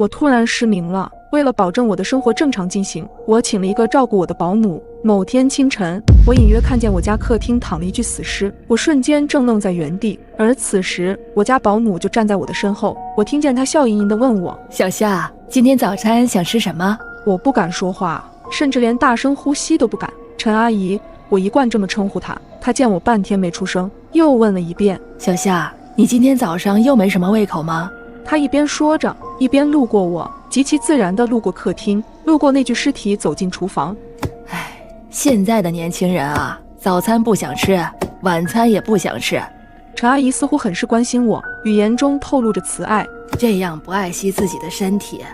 我突然失明了。为了保证我的生活正常进行，我请了一个照顾我的保姆。某天清晨，我隐约看见我家客厅躺了一具死尸，我瞬间怔愣在原地。而此时，我家保姆就站在我的身后，我听见她笑盈盈地问我：“小夏，今天早餐想吃什么？”我不敢说话，甚至连大声呼吸都不敢。陈阿姨，我一贯这么称呼她。她见我半天没出声，又问了一遍：“小夏，你今天早上又没什么胃口吗？”她一边说着，一边路过我，极其自然地路过客厅，路过那具尸体，走进厨房。唉，现在的年轻人啊，早餐不想吃，晚餐也不想吃。陈阿姨似乎很是关心我，语言中透露着慈爱。这样不爱惜自己的身体，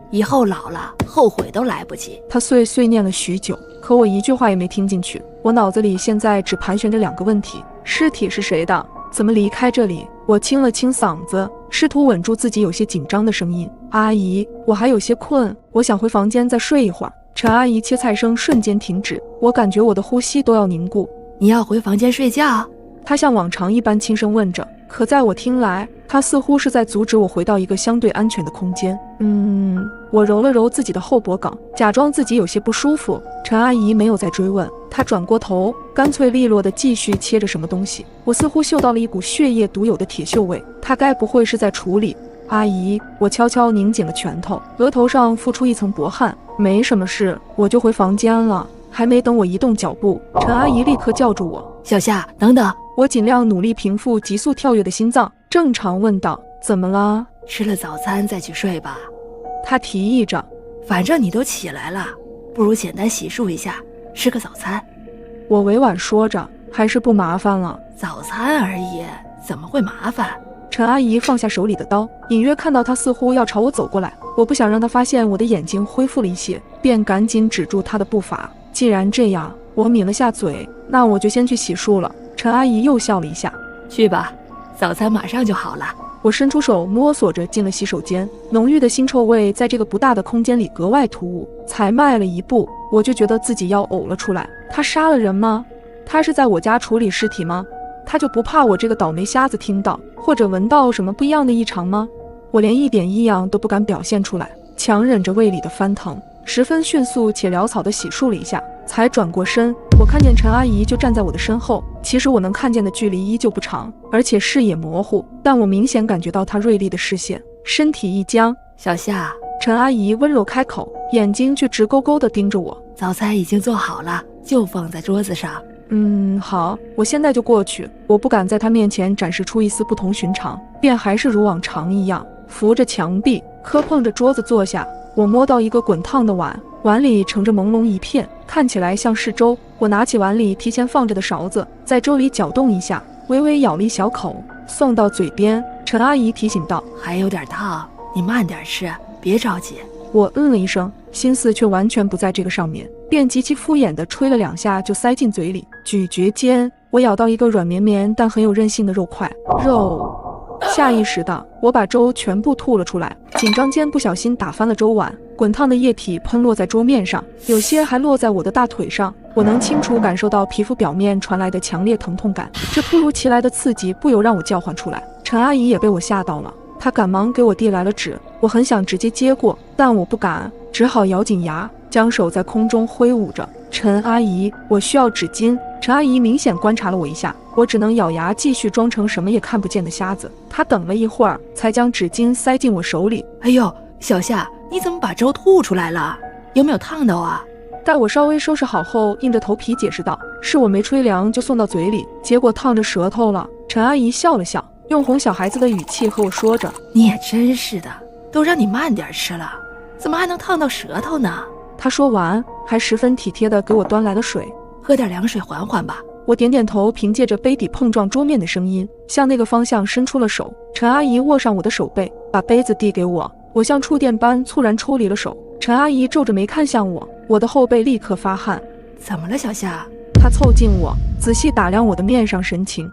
以后老了后悔都来不及。她碎碎念了许久，可我一句话也没听进去。我脑子里现在只盘旋着2个问题：尸体是谁的？怎么离开这里？我清了清嗓子，试图稳住自己有些紧张的声音：“阿姨，我还有些困，我想回房间再睡一会儿。”陈阿姨切菜声瞬间停止，我感觉我的呼吸都要凝固。你要回房间睡觉？她像往常一般轻声问着，可在我听来，她似乎是在阻止我回到一个相对安全的空间。我揉了揉自己的后脖梗，假装自己有些不舒服。陈阿姨没有再追问，她转过头，干脆利落地继续切着什么东西。我似乎嗅到了一股血液独有的铁锈味，她该不会是在处理？阿姨，我悄悄拧紧了拳头，额头上浮出一层薄汗。没什么事，我就回房间了。还没等我移动脚步，陈阿姨立刻叫住我：“小夏，等等！”我尽量努力平复急速跳跃的心脏，正常问道：“怎么了？”吃了早餐再去睡吧。她提议着。反正你都起来了，不如简单洗漱一下，吃个早餐。我委婉说着，还是不麻烦了。早餐而已，怎么会麻烦？陈阿姨放下手里的刀，隐约看到她似乎要朝我走过来，我不想让她发现我的眼睛恢复了一些，便赶紧止住她的步伐。既然这样，我抿了下嘴，那我就先去洗漱了。陈阿姨又笑了一下：“去吧，早餐马上就好了。”我伸出手摸索着进了洗手间，浓郁的腥臭味在这个不大的空间里格外突兀。才迈了一步，我就觉得自己要呕了出来。他杀了人吗？他是在我家处理尸体吗？他就不怕我这个倒霉瞎子听到或者闻到什么不一样的异常吗？我连一点异样都不敢表现出来，强忍着胃里的翻腾，十分迅速且潦草地洗漱了一下，才转过身。我看见陈阿姨就站在我的身后，其实我能看见的距离依旧不长，而且视野模糊，但我明显感觉到她锐利的视线。身体一僵：“小夏。”陈阿姨温柔开口，眼睛却直勾勾地盯着我：“早餐已经做好了，就放在桌子上。”好，我现在就过去。我不敢在她面前展示出一丝不同寻常，便还是如往常一样，扶着墙壁，磕碰着桌子坐下。我摸到一个滚烫的碗，碗里盛着朦胧一片，看起来像是粥。我拿起碗里提前放着的勺子，在粥里搅动一下，微微咬了一小口，送到嘴边。陈阿姨提醒道：“还有点烫，你慢点吃，别着急。”我了一声，心思却完全不在这个上面，便极其敷衍地吹了2下就塞进嘴里。咀嚼间，我咬到一个软绵绵但很有韧性的肉块，下意识的，我把粥全部吐了出来，紧张间不小心打翻了粥碗，滚烫的液体喷落在桌面上，有些还落在我的大腿上。我能清楚感受到皮肤表面传来的强烈疼痛感，这突如其来的刺激不由让我叫唤出来。陈阿姨也被我吓到了，她赶忙给我递来了纸，我很想直接接过，但我不敢，只好咬紧牙，将手在空中挥舞着。陈阿姨，我需要纸巾。陈阿姨明显观察了我一下，我只能咬牙继续装成什么也看不见的瞎子。她等了一会儿，才将纸巾塞进我手里。哎呦，小夏，你怎么把粥吐出来了？有没有烫到啊？待我稍微收拾好后，硬着头皮解释道：“是我没吹凉就送到嘴里，结果烫着舌头了。”陈阿姨笑了笑，用哄小孩子的语气和我说着：“你也真是的，都让你慢点吃了，怎么还能烫到舌头呢？”她说完，还十分体贴地给我端来了水。喝点凉水缓缓吧。我点点头，凭借着杯底碰撞桌面的声音，向那个方向伸出了手。陈阿姨握上我的手背，把杯子递给我。我像触电般猝然抽离了手。陈阿姨皱着眉看向我，我的后背立刻发汗。怎么了，小夏？她凑近我，仔细打量我的面上神情。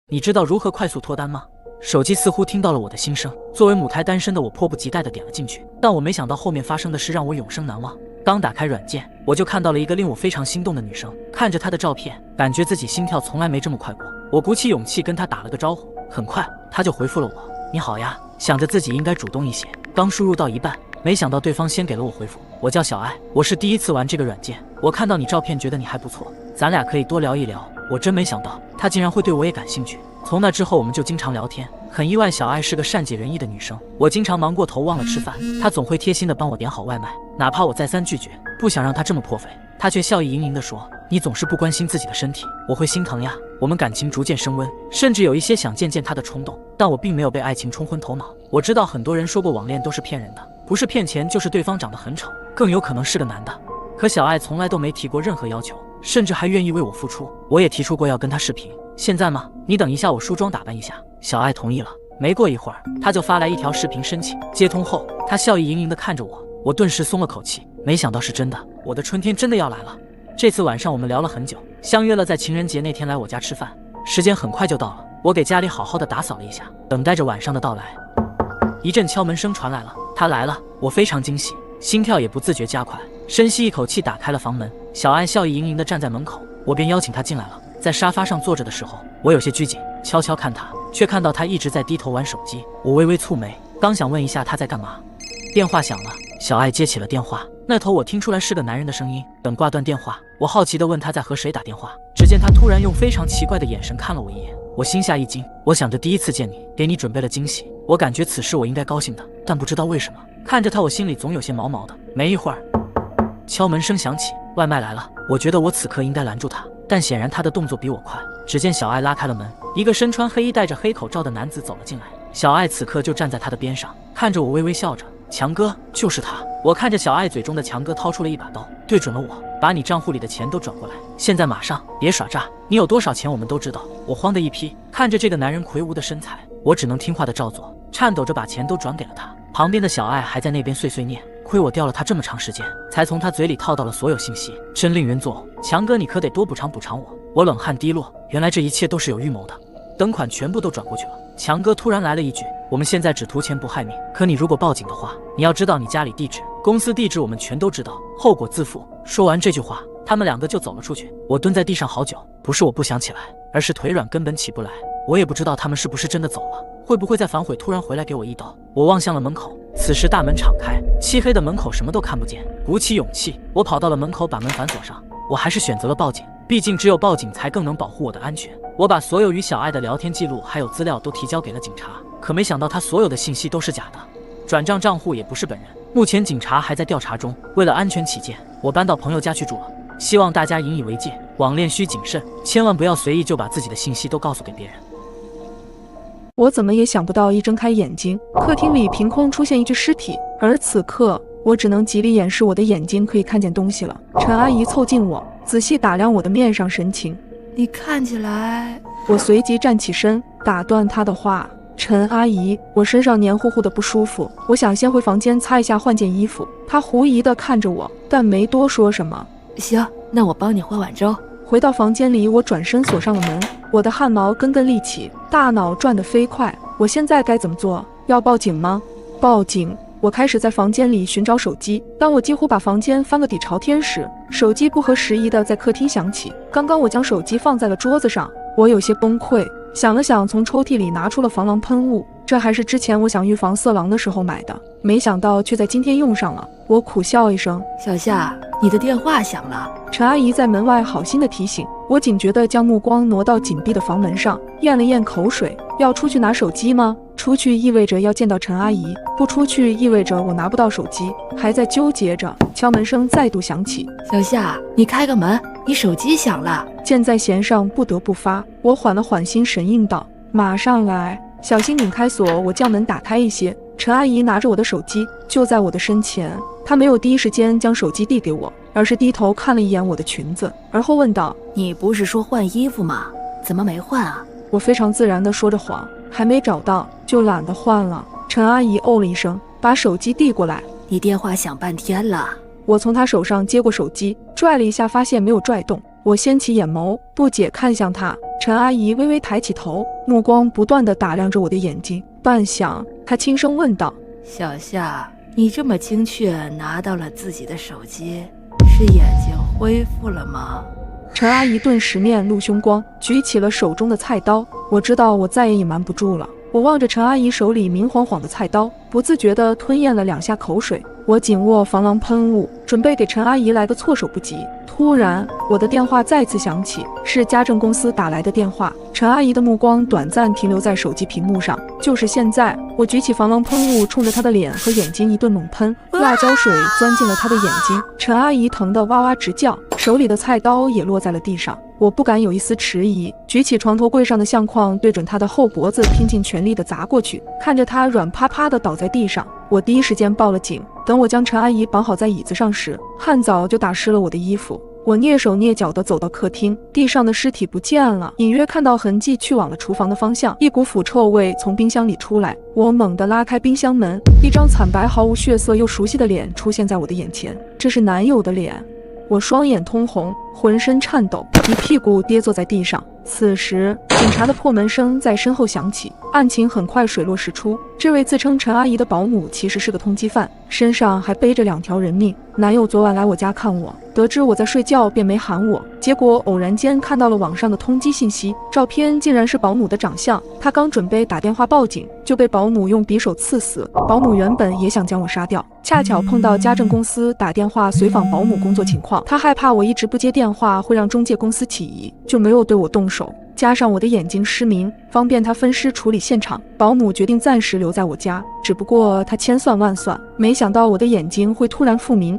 你知道如何快速脱单吗？手机似乎听到了我的心声，作为母胎单身的我迫不及待地点了进去，但我没想到后面发生的事让我永生难忘。刚打开软件，我就看到了一个令我非常心动的女生，看着她的照片，感觉自己心跳从来没这么快过。我鼓起勇气跟她打了个招呼，很快她就回复了我：“你好呀。”想着自己应该主动一些，刚输入到一半，没想到对方先给了我回复：我叫小爱，我是第一次玩这个软件，我看到你照片觉得你还不错，咱俩可以多聊一聊。我真没想到他竟然会对我也感兴趣。从那之后我们就经常聊天，很意外小爱是个善解人意的女生。我经常忙过头忘了吃饭，她总会贴心的帮我点好外卖，哪怕我再三拒绝，不想让她这么破费，她却笑意盈盈地说：你总是不关心自己的身体，我会心疼呀。我们感情逐渐升温，甚至有一些想见见她的冲动，但我并没有被爱情冲昏头脑。我知道很多人说过网恋都是骗人的，不是骗钱就是对方长得很丑，更有可能是个男的。可小爱从来都没提过任何要求，甚至还愿意为我付出。我也提出过要跟她视频，现在吗？你等一下，我梳妆打扮一下。小爱同意了。没过一会儿，她就发来一条视频申请。接通后，她笑意盈盈地看着我，我顿时松了口气，没想到是真的，我的春天真的要来了。这次晚上我们聊了很久，相约了在情人节那天来我家吃饭。时间很快就到了，我给家里好好的打扫了一下，等待着晚上的到来。一阵敲门声传来了，他来了，我非常惊喜，心跳也不自觉加快，深吸一口气打开了房门。小爱笑意盈盈地站在门口，我便邀请她进来了。在沙发上坐着的时候，我有些拘谨，悄悄看她，却看到她一直在低头玩手机。我微微蹙眉，刚想问一下她在干嘛，电话响了，小爱接起了电话，那头我听出来是个男人的声音。等挂断电话，我好奇地问他在和谁打电话，只见他突然用非常奇怪的眼神看了我一眼，我心下一惊。我想着第一次见你，给你准备了惊喜，我感觉此事我应该高兴的，但不知道为什么看着他我心里总有些毛毛的。没一会儿，敲门声响起，外卖来了。我觉得我此刻应该拦住他，但显然他的动作比我快。只见小爱拉开了门，一个身穿黑衣戴着黑口罩的男子走了进来，小爱此刻就站在他的边上，看着我微微笑着。强哥，就是他。我看着小爱嘴中的强哥掏出了一把刀，对准了我，把你账户里的钱都转过来，现在马上，别耍诈，你有多少钱我们都知道。我慌得一批，看着这个男人魁梧的身材，我只能听话的照做，颤抖着把钱都转给了他。旁边的小爱还在那边碎碎念，亏我吊了他这么长时间，才从他嘴里套到了所有信息，真令人作呕。强哥，你可得多补偿补偿我。我冷汗滴落，原来这一切都是有预谋的。等款全部都转过去了，强哥突然来了一句：我们现在只图钱不害命，可你如果报警的话，你要知道你家里地址、公司地址我们全都知道，后果自负。说完这句话，他们两个就走了出去。我蹲在地上好久，不是我不想起来，而是腿软根本起不来。我也不知道他们是不是真的走了，会不会在反悔突然回来给我一刀。我望向了门口，此时大门敞开，漆黑的门口什么都看不见。鼓起勇气，我跑到了门口，把门反锁上。我还是选择了报警，毕竟只有报警才更能保护我的安全。我把所有与小爱的聊天记录还有资料都提交给了警察，可没想到他所有的信息都是假的，转账账户也不是本人。目前警察还在调查中，为了安全起见，我搬到朋友家去住了。希望大家引以为戒，网恋需谨慎，千万不要随意就把自己的信息都告诉给别人。我怎么也想不到，一睁开眼睛，客厅里凭空出现一具尸体，而此刻我只能极力掩饰我的眼睛可以看见东西了。陈阿姨凑近我，仔细打量我的面上神情。你看起来……我随即站起身，打断她的话：陈阿姨，我身上黏糊糊的不舒服，我想先回房间擦一下，换件衣服。她狐疑地看着我，但没多说什么。行，那我帮你换碗粥。回到房间里，我转身锁上了门，我的汗毛根根立起，大脑转得飞快。我现在该怎么做？要报警吗？报警！我开始在房间里寻找手机，当我几乎把房间翻个底朝天时，手机不合时宜的在客厅响起。刚刚我将手机放在了桌子上，我有些崩溃，想了想，从抽屉里拿出了防狼喷雾，这还是之前我想预防色狼的时候买的，没想到却在今天用上了。我苦笑一声，小夏，你的电话响了。陈阿姨在门外好心的提醒我，警觉地将目光挪到紧闭的房门上，咽了咽口水。要出去拿手机吗？出去意味着要见到陈阿姨，不出去意味着我拿不到手机。还在纠结着，敲门声再度响起。小夏，你开个门，你手机响了。箭在弦上，不得不发。我缓了缓心神，应道：马上来。小心拧开锁，我将门打开一些。陈阿姨拿着我的手机，就在我的身前。她没有第一时间将手机递给我，而是低头看了一眼我的裙子，而后问道：你不是说换衣服吗？怎么没换啊？我非常自然地说着谎，还没找到就懒得换了。陈阿姨哦了一声，把手机递过来。你电话响半天了。我从她手上接过手机，拽了一下，发现没有拽动。我掀起眼眸，不解看向她。陈阿姨微微抬起头，目光不断地打量着我的眼睛。半晌，她轻声问道：小夏，你这么精确拿到了自己的手机，是眼睛恢复了吗？陈阿姨顿时面露凶光，举起了手中的菜刀。我知道我再也隐瞒不住了，我望着陈阿姨手里明晃晃的菜刀，不自觉地吞咽了2下口水。我紧握防狼喷雾，准备给陈阿姨来个措手不及。突然，我的电话再次响起，是家政公司打来的电话。陈阿姨的目光短暂停留在手机屏幕上，就是现在，我举起防狼喷雾，冲着她的脸和眼睛一顿猛喷，辣椒水钻进了她的眼睛。陈阿姨疼得哇哇直叫，手里的菜刀也落在了地上。我不敢有一丝迟疑，举起床头柜上的相框，对准她的后脖子拼尽全力地砸过去。看着她软趴趴地倒在地上，我第一时间报了警。等我将陈阿姨绑好在椅子上时，汗早就打湿了我的衣服。我蹑手蹑脚地走到客厅，地上的尸体不见了，隐约看到痕迹去往了厨房的方向。一股腐臭味从冰箱里出来，我猛地拉开冰箱门，一张惨白毫无血色又熟悉的脸出现在我的眼前，这是男友的脸。我双眼通红，浑身颤抖，一屁股跌坐在地上。此时，警察的破门声在身后响起，案情很快水落石出。这位自称陈阿姨的保姆其实是个通缉犯，身上还背着2条人命。男友昨晚来我家看我，得知我在睡觉便没喊我，结果偶然间看到了网上的通缉信息，照片竟然是保姆的长相。他刚准备打电话报警，就被保姆用匕首刺死。保姆原本也想将我杀掉，恰巧碰到家政公司打电话随访保姆工作情况，他害怕我一直不接电话会让中介公司起疑，就没有对我动手。加上我的眼睛失明，方便他分尸处理现场，保姆决定暂时留在我家。只不过他千算万算，没想到我的眼睛会突然复明。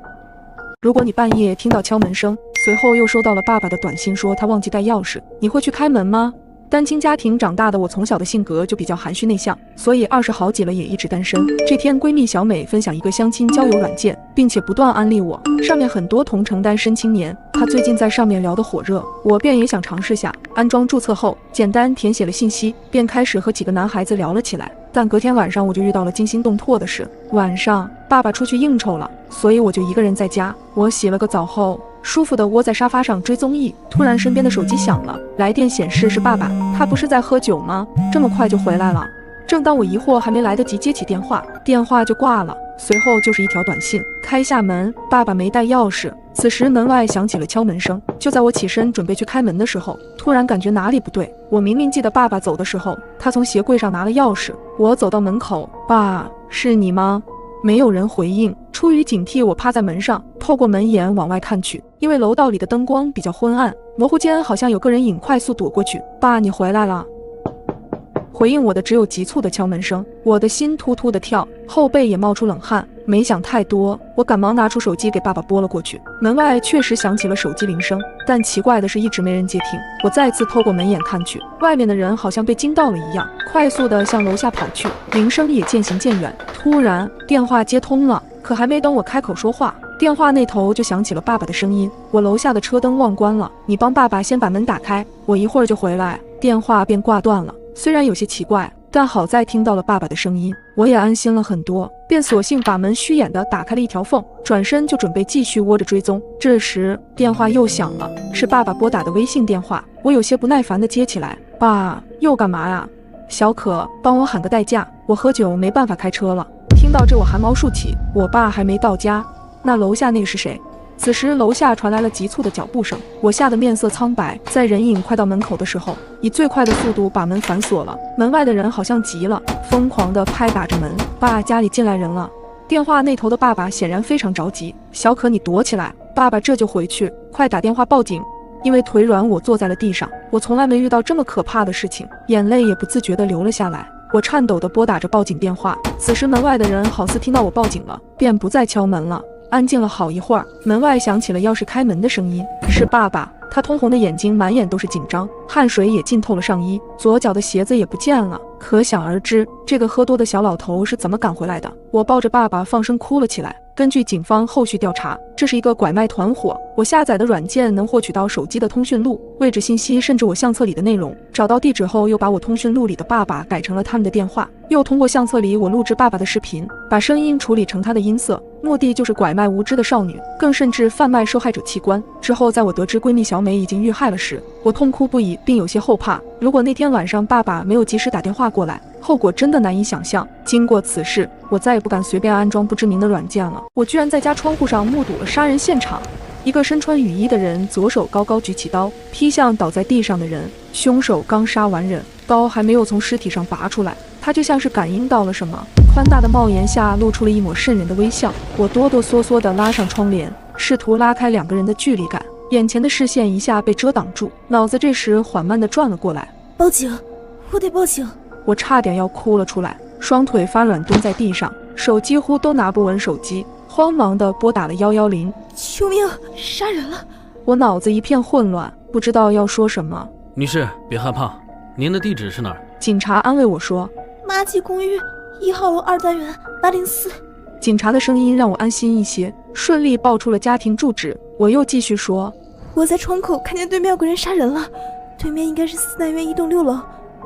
如果你半夜听到敲门声，随后又收到了爸爸的短信说他忘记带钥匙，你会去开门吗？单亲家庭长大的我，从小的性格就比较含蓄内向，所以20好几了也一直单身。这天，闺蜜小美分享一个相亲交友软件，并且不断安利我，上面很多同城单身青年，她最近在上面聊得火热，我便也想尝试下。安装注册后，简单填写了信息，便开始和几个男孩子聊了起来。但隔天晚上我就遇到了惊心动魄的事。晚上爸爸出去应酬了，所以我就一个人在家。我洗了个澡后，舒服地窝在沙发上追综艺，突然身边的手机响了，来电显示是爸爸。他不是在喝酒吗？这么快就回来了？正当我疑惑，还没来得及接起电话，电话就挂了，随后就是一条短信：开下门，爸爸没带钥匙。此时门外响起了敲门声，就在我起身准备去开门的时候，突然感觉哪里不对。我明明记得爸爸走的时候，他从鞋柜上拿了钥匙。我走到门口，爸，是你吗？没有人回应。出于警惕，我趴在门上，透过门檐往外看去，因为楼道里的灯光比较昏暗，模糊间好像有个人影快速躲过去。爸，你回来了。回应我的只有急促的敲门声，我的心突突的跳，后背也冒出冷汗。没想太多，我赶忙拿出手机给爸爸拨了过去。门外确实响起了手机铃声，但奇怪的是一直没人接听。我再次透过门眼看去，外面的人好像被惊到了一样，快速的向楼下跑去，铃声也渐行渐远。突然电话接通了，可还没等我开口说话，电话那头就响起了爸爸的声音：我楼下的车灯忘关了，你帮爸爸先把门打开，我一会儿就回来。电话便挂断了。虽然有些奇怪，但好在听到了爸爸的声音，我也安心了很多，便索性把门虚掩地打开了一条缝，转身就准备继续窝着追踪。这时电话又响了，是爸爸拨打的微信电话。我有些不耐烦地接起来：爸，又干嘛呀？小可，帮我喊个代驾，我喝酒没办法开车了。听到这我汗毛竖起，我爸还没到家，那楼下那个是谁？此时楼下传来了急促的脚步声，我吓得面色苍白，在人影快到门口的时候，以最快的速度把门反锁了。门外的人好像急了，疯狂地拍打着门：爸，家里进来人了。电话那头的爸爸显然非常着急：小可，你躲起来，爸爸这就回去，快打电话报警。因为腿软，我坐在了地上，我从来没遇到这么可怕的事情，眼泪也不自觉地流了下来。我颤抖地拨打着报警电话。此时门外的人好似听到我报警了，便不再敲门了。安静了好一会儿，门外响起了钥匙开门的声音，是爸爸。他通红的眼睛满眼都是紧张，汗水也浸透了上衣，左脚的鞋子也不见了。可想而知，这个喝多的小老头是怎么赶回来的。我抱着爸爸放声哭了起来。根据警方后续调查，这是一个拐卖团伙。我下载的软件能获取到手机的通讯录、位置信息，甚至我相册里的内容。找到地址后，又把我通讯录里的爸爸改成了他们的电话，又通过相册里我录制爸爸的视频，把声音处理成他的音色，目的就是拐卖无知的少女，更甚至贩卖受害者器官。之后在我得知闺蜜小美已经遇害了时，我痛哭不已，并有些后怕，如果那天晚上爸爸没有及时打电话过来，后果真的难以想象。经过此事，我再也不敢随便安装不知名的软件了。我居然在家窗户上目睹了杀人现场。一个身穿雨衣的人左手高高举起刀，劈向倒在地上的人。凶手刚杀完人，刀还没有从尸体上拔出来，他就像是感应到了什么，宽大的帽檐下露出了一抹渗人的微笑。我哆哆嗦嗦地拉上窗帘，试图拉开两个人的距离感，眼前的视线一下被遮挡住，脑子这时缓慢地转了过来。报警，我得报警！我差点要哭了出来，双腿发软蹲在地上，手几乎都拿不稳手机，慌忙地拨打了110。救命！杀人了！我脑子一片混乱，不知道要说什么。女士，别害怕，您的地址是哪儿？警察安慰我说，马记公寓1号楼2单元804。警察的声音让我安心一些，顺利报出了家庭住址。我又继续说，我在窗口看见对面有个人杀人了，对面应该是4单元1栋6楼，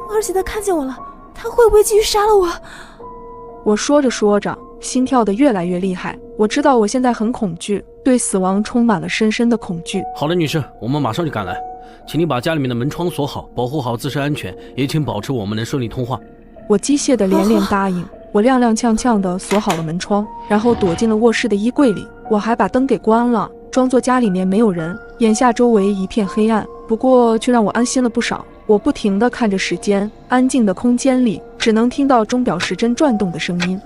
而且他看见我了，他会不会继续杀了我？我说着说着，心跳得越来越厉害。我知道我现在很恐惧，对死亡充满了深深的恐惧。好的，女士，我们马上就赶来，请你把家里面的门窗锁好，保护好自身安全，也请保持我们能顺利通话。我机械地连连答应。我踉踉跄跄地锁好了门窗，然后躲进了卧室的衣柜里。我还把灯给关了，装作家里面没有人。眼下周围一片黑暗，不过却让我安心了不少。我不停地看着时间，安静的空间里只能听到钟表时针转动的声音。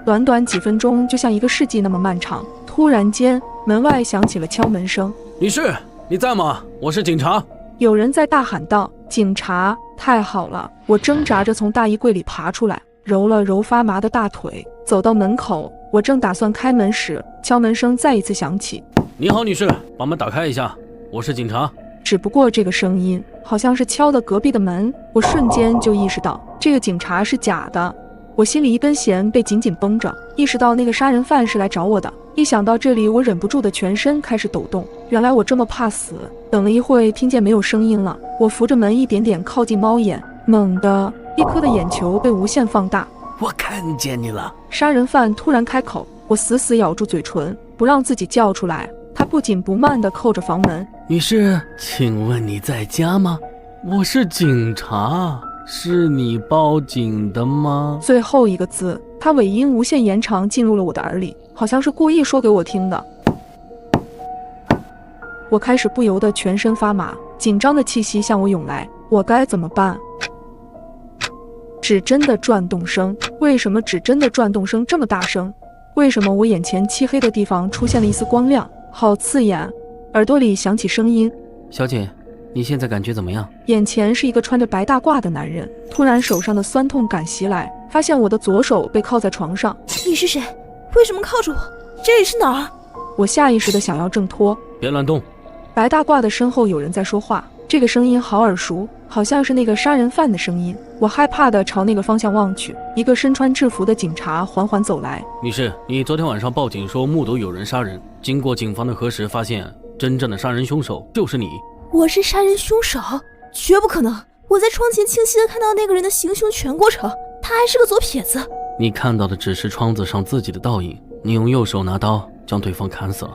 短短几分钟，就像一个世纪那么漫长。突然间，门外响起了敲门声。女士，你在吗？我是警察。有人在大喊道：“警察！”太好了！我挣扎着从大衣柜里爬出来，揉了揉发麻的大腿，走到门口。我正打算开门时，敲门声再一次响起。你好，女士，把门打开一下，我是警察。只不过这个声音好像是敲的隔壁的门，我瞬间就意识到这个警察是假的。我心里一根弦被紧紧绷着，意识到那个杀人犯是来找我的。一想到这里，我忍不住的全身开始抖动。原来我这么怕死。等了一会，听见没有声音了，我扶着门一点点靠近猫眼，猛地，一颗的眼球被无限放大。我看见你了！杀人犯突然开口，我死死咬住嘴唇，不让自己叫出来。他不紧不慢地扣着房门。女士，请问你在家吗？我是警察，是你报警的吗？最后一个字，他尾音无限延长进入了我的耳里，好像是故意说给我听的。我开始不由得全身发麻，紧张的气息向我涌来，我该怎么办？指针的转动声，为什么指针的转动声这么大声？为什么我眼前漆黑的地方出现了一丝光亮？好刺眼！耳朵里响起声音：“小姐，你现在感觉怎么样？”眼前是一个穿着白大褂的男人，突然手上的酸痛感袭来，发现我的左手被铐在床上。你是谁？为什么铐着我？这里是哪儿？我下意识地想要挣脱。别乱动！白大褂的身后有人在说话，这个声音好耳熟，好像是那个杀人犯的声音。我害怕地朝那个方向望去，一个身穿制服的警察缓缓走来。女士，你昨天晚上报警说目睹有人杀人，经过警方的核实，发现真正的杀人凶手就是你。我是杀人凶手？绝不可能！我在窗前清晰地看到那个人的行凶全过程，他还是个左撇子。你看到的只是窗子上自己的倒影，你用右手拿刀将对方砍死了。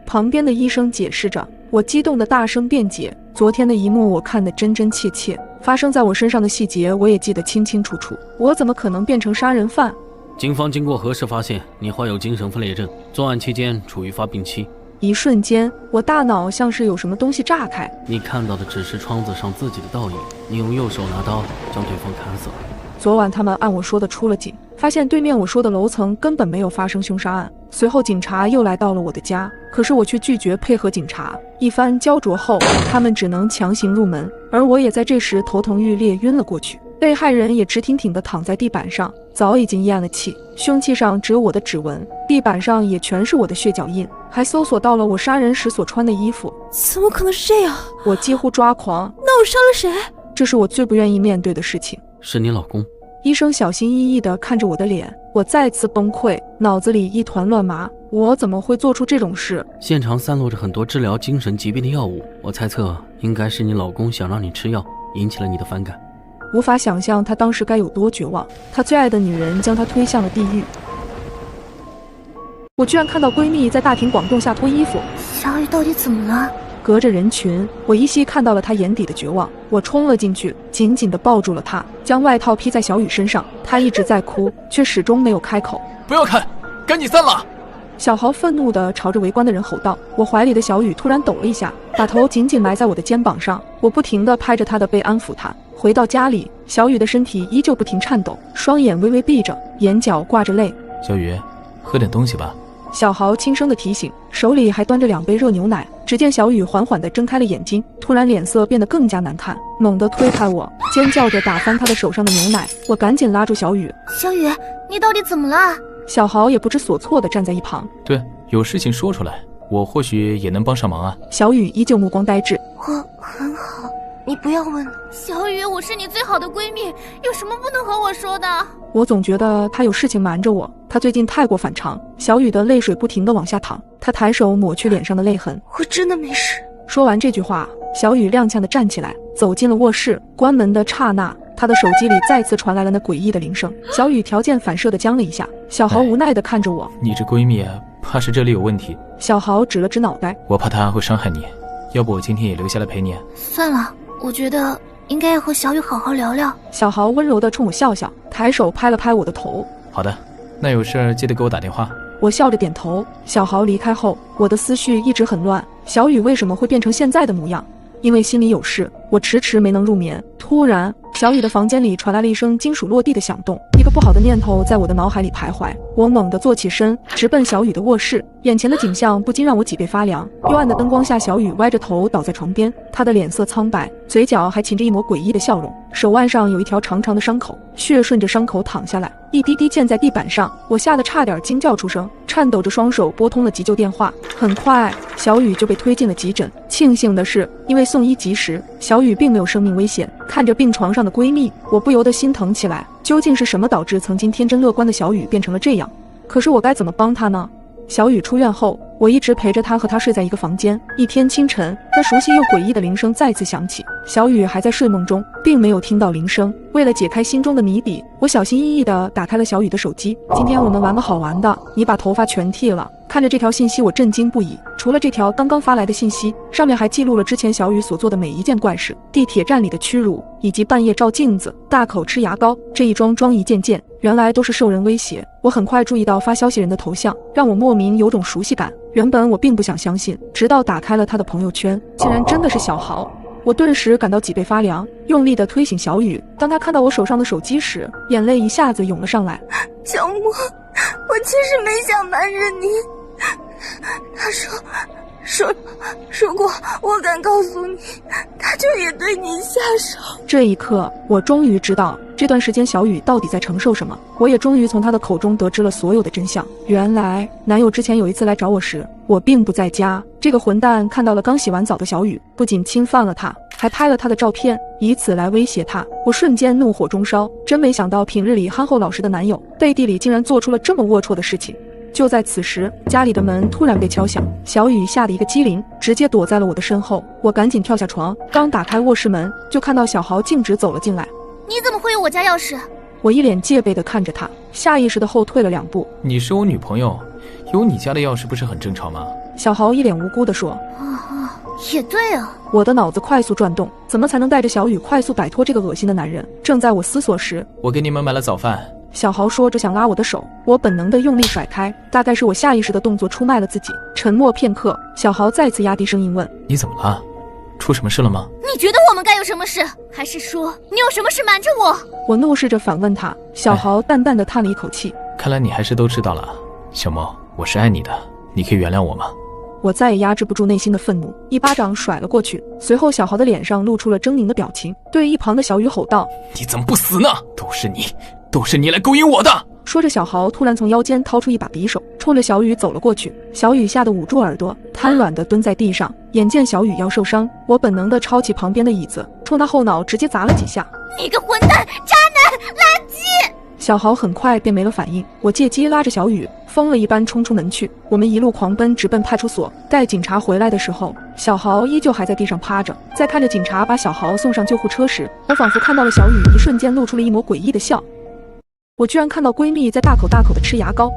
旁边的医生解释着，我激动的大声辩解。昨天的一幕我看得真真切切，发生在我身上的细节我也记得清清楚楚，我怎么可能变成杀人犯？警方经过核实发现你患有精神分裂症，作案期间处于发病期。一瞬间，我大脑像是有什么东西炸开。你看到的只是窗子上自己的倒影，你用右手拿刀将对方砍死了。昨晚他们按我说的出了警，发现对面我说的楼层根本没有发生凶杀案。随后警察又来到了我的家，可是我却拒绝配合警察。一番焦灼后，他们只能强行入门，而我也在这时头疼欲裂，晕了过去。被害人也直挺挺地躺在地板上，早已经咽了气，凶器上只有我的指纹，地板上也全是我的血脚印，还搜索到了我杀人时所穿的衣服。怎么可能是这样？我几乎抓狂。那我杀了谁？这是我最不愿意面对的事情。是你老公。医生小心翼翼地看着我的脸，我再次崩溃，脑子里一团乱麻。我怎么会做出这种事？现场散落着很多治疗精神疾病的药物，我猜测应该是你老公想让你吃药，引起了你的反感。无法想象他当时该有多绝望，他最爱的女人将他推向了地狱。我居然看到闺蜜在大庭广众下脱衣服。小雨到底怎么了？隔着人群，我依稀看到了她眼底的绝望。我冲了进去，紧紧地抱住了她，将外套披在小雨身上。她一直在哭，却始终没有开口。不要看，赶紧散了！小豪愤怒地朝着围观的人吼道。我怀里的小雨突然抖了一下，把头紧紧埋在我的肩膀上，我不停地拍着他的背安抚他。回到家里，小雨的身体依旧不停颤抖，双眼微微闭着，眼角挂着泪。小雨，喝点东西吧。小豪轻声的提醒，手里还端着2杯热牛奶。只见小雨缓缓地睁开了眼睛，突然脸色变得更加难看，猛地推开我，尖叫着打翻他的手上的牛奶。我赶紧拉住小雨。小雨，你到底怎么了？小豪也不知所措地站在一旁。对，有事情说出来，我或许也能帮上忙啊。小雨依旧目光呆滞。我很好，你不要问了。小雨，我是你最好的闺蜜，有什么不能和我说的？我总觉得他有事情瞒着我，他最近太过反常。小雨的泪水不停地往下淌，他抬手抹去脸上的泪痕。我真的没事。说完这句话，小雨踉跄地站起来，走进了卧室。关门的刹那，他的手机里再次传来了那诡异的铃声。小雨条件反射地僵了一下。小豪无奈地看着我，你这闺蜜啊，怕是这里有问题。小豪指了指脑袋，我怕她会伤害你，要不我今天也留下来陪你。算了，我觉得应该要和小雨好好聊聊。小豪温柔地冲我笑笑，抬手拍了拍我的头。好的，那有事记得给我打电话。我笑着点头。小豪离开后，我的思绪一直很乱。小雨为什么会变成现在的模样？因为心里有事，我迟迟没能入眠。突然，小雨的房间里传来了一声金属落地的响动，一个不好的念头在我的脑海里徘徊。我猛地坐起身，直奔小雨的卧室。眼前的景象不禁让我脊背发凉。幽暗的灯光下，小雨歪着头倒在床边，她的脸色苍白，嘴角还噙着一抹诡异的笑容，手腕上有一条长长的伤口，血顺着伤口淌下来，一滴滴溅在地板上。我吓得差点惊叫出声，颤抖着双手拨通了急救电话。很快，小雨就被推进了急诊。庆幸的是，因为送医及时，小雨并没有生命危险。看着病床上的闺蜜，我不由得心疼起来。究竟是什么导致曾经天真乐观的小雨变成了这样？可是我该怎么帮她呢？小雨出院后，我一直陪着她，和她睡在一个房间。一天清晨，那熟悉又诡异的铃声再次响起。小雨还在睡梦中，并没有听到铃声。为了解开心中的谜底，我小心翼翼地打开了小雨的手机。今天我们玩个好玩的，你把头发全剃了。看着这条信息，我震惊不已。除了这条刚刚发来的信息，上面还记录了之前小雨所做的每一件怪事：地铁站里的屈辱，以及半夜照镜子、大口吃牙膏，这一桩桩一件件，原来都是受人威胁。我很快注意到发消息人的头像，让我莫名有种熟悉感。原本我并不想相信，直到打开了他的朋友圈，竟然真的是小豪。我顿时感到脊背发凉，用力地推醒小雨。当他看到我手上的手机时，眼泪一下子涌了上来。小莫，我其实没想瞒着你。他说如果我敢告诉你，他就也对你下手。这一刻，我终于知道这段时间小雨到底在承受什么。我也终于从他的口中得知了所有的真相。原来，男友之前有一次来找我时，我并不在家。这个混蛋看到了刚洗完澡的小雨，不仅侵犯了她，还拍了她的照片，以此来威胁她。我瞬间怒火中烧，真没想到平日里憨厚老实的男友，背地里竟然做出了这么龌龊的事情。就在此时，家里的门突然被敲响，小雨吓得一个机灵，直接躲在了我的身后。我赶紧跳下床，刚打开卧室门，就看到小豪径直走了进来。你怎么会有我家钥匙？我一脸戒备地看着他，下意识地后退了2步。你是我女朋友，有你家的钥匙不是很正常吗？小豪一脸无辜地说。也对啊。我的脑子快速转动，怎么才能带着小雨快速摆脱这个恶心的男人？正在我思索时，我给你们买了早饭。小豪说着想拉我的手，我本能地用力甩开，大概是我下意识的动作出卖了自己。沉默片刻，小豪再次压低声音问：你怎么了？出什么事了吗？你觉得我们该有什么事？还是说你有什么事瞒着我？我怒视着反问他。小豪淡淡地叹了一口气，看来你还是都知道了。小莫，我是爱你的，你可以原谅我吗？我再也压制不住内心的愤怒，一巴掌甩了过去。随后小豪的脸上露出了狰狞的表情，对一旁的小雨吼道：你怎么不死呢？都是你来勾引我的！说着，小豪突然从腰间掏出一把匕首，冲着小雨走了过去。小雨吓得捂住耳朵，瘫软地蹲在地上。眼见小雨要受伤，我本能地抄起旁边的椅子，冲他后脑直接砸了几下。你个混蛋，渣男，垃圾！小豪很快便没了反应，我借机拉着小雨，疯了一般冲出门去。我们一路狂奔，直奔派出所。待警察回来的时候，小豪依旧还在地上趴着。在看着警察把小豪送上救护车时，我仿佛看到了小雨一瞬间露出了一抹诡异的笑。我居然看到闺蜜在大口大口地吃牙膏。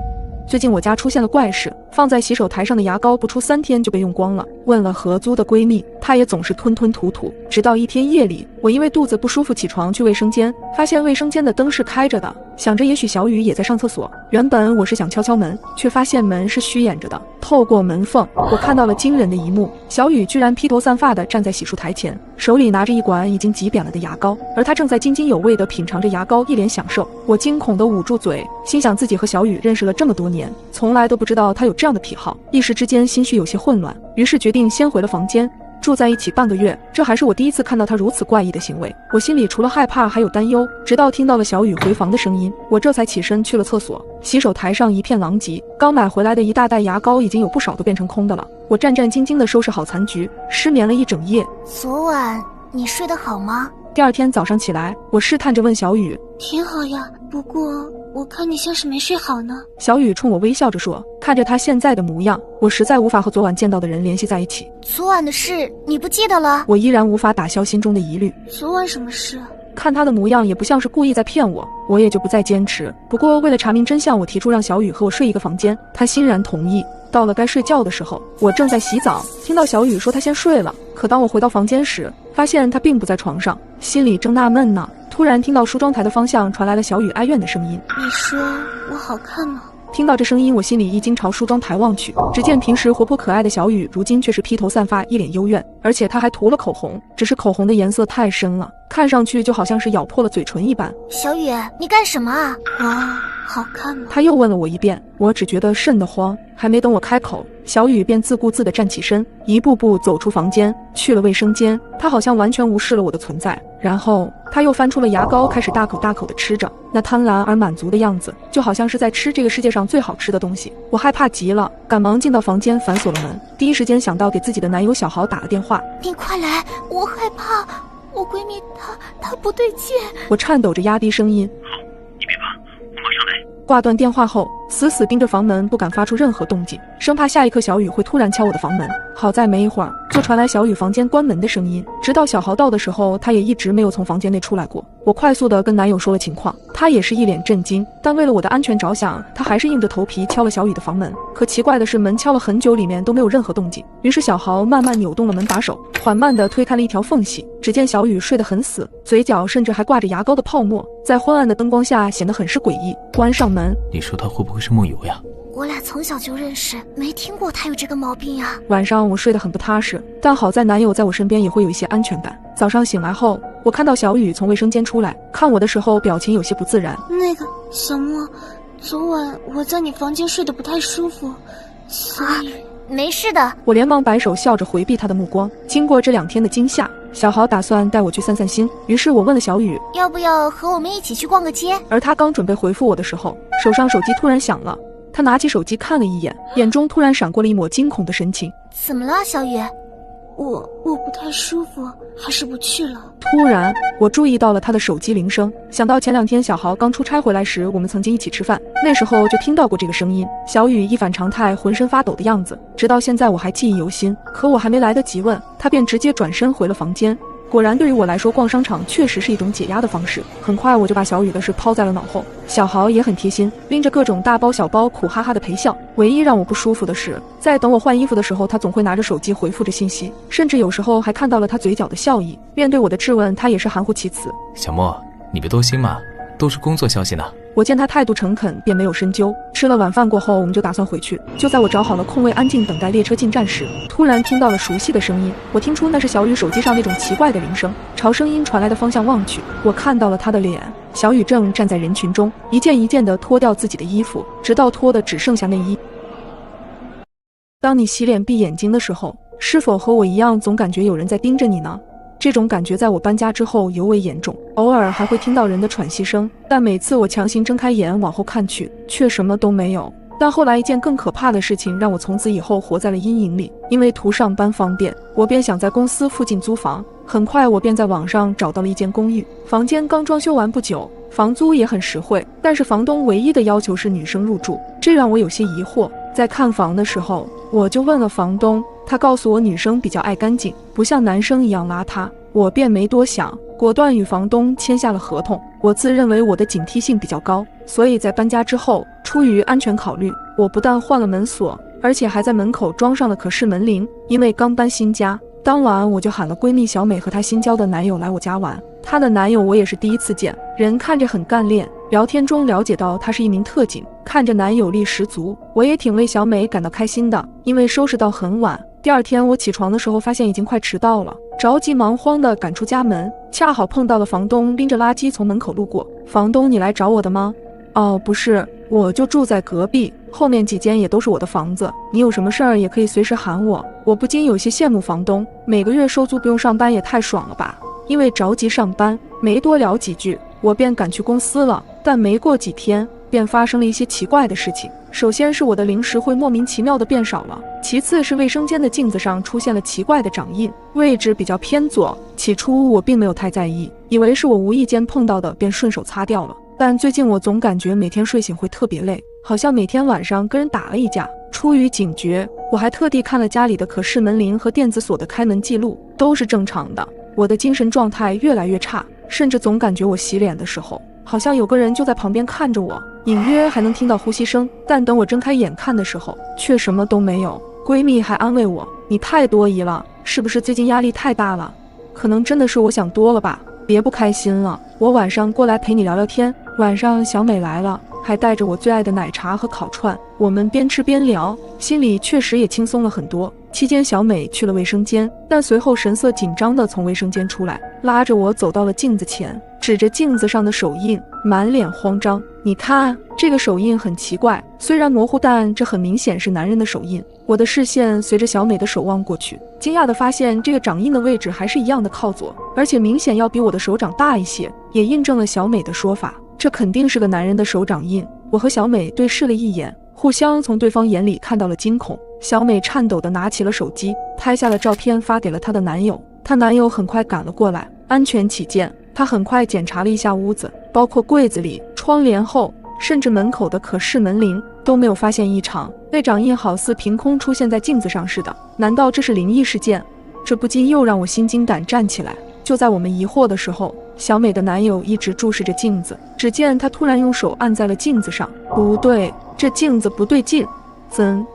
最近我家出现了怪事，放在洗手台上的牙膏不出3天就被用光了。问了合租的闺蜜，他也总是吞吞吐吐。直到一天夜里，我因为肚子不舒服起床去卫生间，发现卫生间的灯是开着的，想着也许小雨也在上厕所。原本我是想敲敲门，却发现门是虚掩着的。透过门缝，我看到了惊人的一幕：小雨居然披头散发地站在洗漱台前，手里拿着一管已经挤扁了的牙膏，而他正在津津有味地品尝着牙膏，一脸享受。我惊恐地捂住嘴，心想自己和小雨认识了这么多年，从来都不知道他有这样的癖好，一时之间心绪有些混乱，于是决定先回了房间。住在一起半个月，这还是我第一次看到他如此怪异的行为。我心里除了害怕还有担忧，直到听到了小雨回房的声音，我这才起身去了厕所。洗手台上一片狼藉，刚买回来的一大袋牙膏已经有不少都变成空的了。我战战兢兢地收拾好残局，失眠了一整夜。昨晚你睡得好吗？第二天早上起来，我试探着问小雨：挺好呀，不过我看你像是没睡好呢。小雨冲我微笑着说，看着他现在的模样，我实在无法和昨晚见到的人联系在一起。昨晚的事你不记得了？我依然无法打消心中的疑虑。昨晚什么事？看他的模样也不像是故意在骗我，我也就不再坚持。不过为了查明真相，我提出让小雨和我睡一个房间，他欣然同意。到了该睡觉的时候，我正在洗澡，听到小雨说他先睡了。可当我回到房间时，发现他并不在床上，心里正纳闷呢。突然听到梳妆台的方向传来了小雨哀怨的声音：你说我好看吗？听到这声音，我心里一惊，朝梳妆台望去，只见平时活泼可爱的小雨，如今却是披头散发，一脸幽怨，而且她还涂了口红，只是口红的颜色太深了，看上去就好像是咬破了嘴唇一般。小雨，你干什么啊？我好看吗？她又问了我一遍，我只觉得瘆得慌，还没等我开口，小雨便自顾自地站起身，一步步走出房间，去了卫生间。她好像完全无视了我的存在，然后她又翻出了牙膏，开始大口大口地吃着，那贪婪而满足的样子，就好像是在吃这个世界上最好吃的东西。我害怕极了，赶忙进到房间，反锁了门，第一时间想到给自己的男友小豪打了电话。你快来，我害怕，我闺蜜她不对劲。我颤抖着压低声音：好，你别怕，我马上来。挂断电话后，死死盯着房门，不敢发出任何动静，生怕下一刻小雨会突然敲我的房门。好在没一会儿，就传来小雨房间关门的声音。直到小豪到的时候，他也一直没有从房间内出来过。我快速地跟男友说了情况，他也是一脸震惊，但为了我的安全着想，他还是硬着头皮敲了小雨的房门。可奇怪的是，门敲了很久，里面都没有任何动静。于是小豪慢慢扭动了门把手，缓慢地推开了一条缝隙。只见小雨睡得很死，嘴角甚至还挂着牙膏的泡沫，在昏暗的灯光下显得很是诡异。关上门，你说他会不会是梦游呀？我俩从小就认识，没听过他有这个毛病呀。晚上我睡得很不踏实，但好在男友在我身边也会有一些安全感。早上醒来后，我看到小雨从卫生间出来，看我的时候表情有些不自然。那个小莫，昨晚我在你房间睡得不太舒服，所以没事的。我连忙摆手笑着回避他的目光。经过这2天的惊吓，小豪打算带我去散散心，于是我问了小雨要不要和我们一起去逛个街。而他刚准备回复我的时候，手上手机突然响了。他拿起手机看了一眼，眼中突然闪过了一抹惊恐的神情。怎么了，小雨？我不太舒服，还是不去了。突然我注意到了他的手机铃声，想到前2天小豪刚出差回来时，我们曾经一起吃饭，那时候就听到过这个声音。小雨一反常态，浑身发抖的样子，直到现在我还记忆犹新。可我还没来得及问，他便直接转身回了房间。果然，对于我来说，逛商场确实是一种解压的方式。很快我就把小雨的事抛在了脑后。小豪也很贴心，拎着各种大包小包，苦哈哈的陪笑。唯一让我不舒服的是，在等我换衣服的时候，他总会拿着手机回复着信息，甚至有时候还看到了他嘴角的笑意。面对我的质问，他也是含糊其辞。小莫，你别多心嘛，都是工作消息呢。我见他态度诚恳，便没有深究。吃了晚饭过后，我们就打算回去。就在我找好了空位，安静等待列车进站时，突然听到了熟悉的声音。我听出那是小雨手机上那种奇怪的铃声。朝声音传来的方向望去，我看到了他的脸。小雨正站在人群中，一件一件地脱掉自己的衣服，直到脱的只剩下内衣。当你洗脸闭眼睛的时候，是否和我一样，总感觉有人在盯着你呢？这种感觉在我搬家之后尤为严重，偶尔还会听到人的喘息声，但每次我强行睁开眼往后看去，却什么都没有。但后来一件更可怕的事情让我从此以后活在了阴影里。因为图上班方便，我便想在公司附近租房。很快我便在网上找到了一间公寓，房间刚装修完不久，房租也很实惠，但是房东唯一的要求是女生入住，这让我有些疑惑。在看房的时候，我就问了房东，他告诉我女生比较爱干净，不像男生一样邋遢。我便没多想，果断与房东签下了合同。我自认为我的警惕性比较高，所以在搬家之后，出于安全考虑，我不但换了门锁，而且还在门口装上了可视门铃。因为刚搬新家，当晚我就喊了闺蜜小美和她新交的男友来我家玩。她的男友我也是第一次见，人看着很干练，聊天中了解到他是一名特警，看着男友力十足，我也挺为小美感到开心的。因为收拾到很晚，第二天我起床的时候发现已经快迟到了，着急忙慌地赶出家门，恰好碰到了房东拎着垃圾从门口路过。房东，你来找我的吗？哦，不是，我就住在隔壁，后面几间也都是我的房子，你有什么事儿也可以随时喊我。我不禁有些羡慕房东，每个月收租不用上班也太爽了吧。因为着急上班，没多聊几句，我便赶去公司了。但没过几天，便发生了一些奇怪的事情。首先是我的零食会莫名其妙的变少了，其次是卫生间的镜子上出现了奇怪的掌印，位置比较偏左。起初我并没有太在意，以为是我无意间碰到的，便顺手擦掉了。但最近我总感觉每天睡醒会特别累，好像每天晚上跟人打了一架。出于警觉，我还特地看了家里的可视门铃和电子锁的开门记录，都是正常的。我的精神状态越来越差，甚至总感觉我洗脸的时候，好像有个人就在旁边看着我，隐约还能听到呼吸声。但等我睁开眼看的时候，却什么都没有。闺蜜还安慰我，你太多疑了，是不是最近压力太大了？可能真的是我想多了吧，别不开心了，我晚上过来陪你聊聊天。晚上小美来了，还带着我最爱的奶茶和烤串，我们边吃边聊，心里确实也轻松了很多。期间小美去了卫生间，但随后神色紧张地从卫生间出来，拉着我走到了镜子前，指着镜子上的手印，满脸慌张。你看，这个手印很奇怪，虽然模糊，但这很明显是男人的手印。我的视线随着小美的手望过去，惊讶地发现这个掌印的位置还是一样的靠左，而且明显要比我的手掌大一些，也印证了小美的说法，这肯定是个男人的手掌印。我和小美对视了一眼，互相从对方眼里看到了惊恐。小美颤抖地拿起了手机，拍下了照片发给了她的男友。她男友很快赶了过来，安全起见，他很快检查了一下屋子，包括柜子里、窗帘后，甚至门口的可视门铃都没有发现异常。那掌印好似凭空出现在镜子上似的，难道这是灵异事件？这不禁又让我心惊胆战起来。就在我们疑惑的时候，小美的男友一直注视着镜子，只见他突然用手按在了镜子上。不对，这镜子不对劲，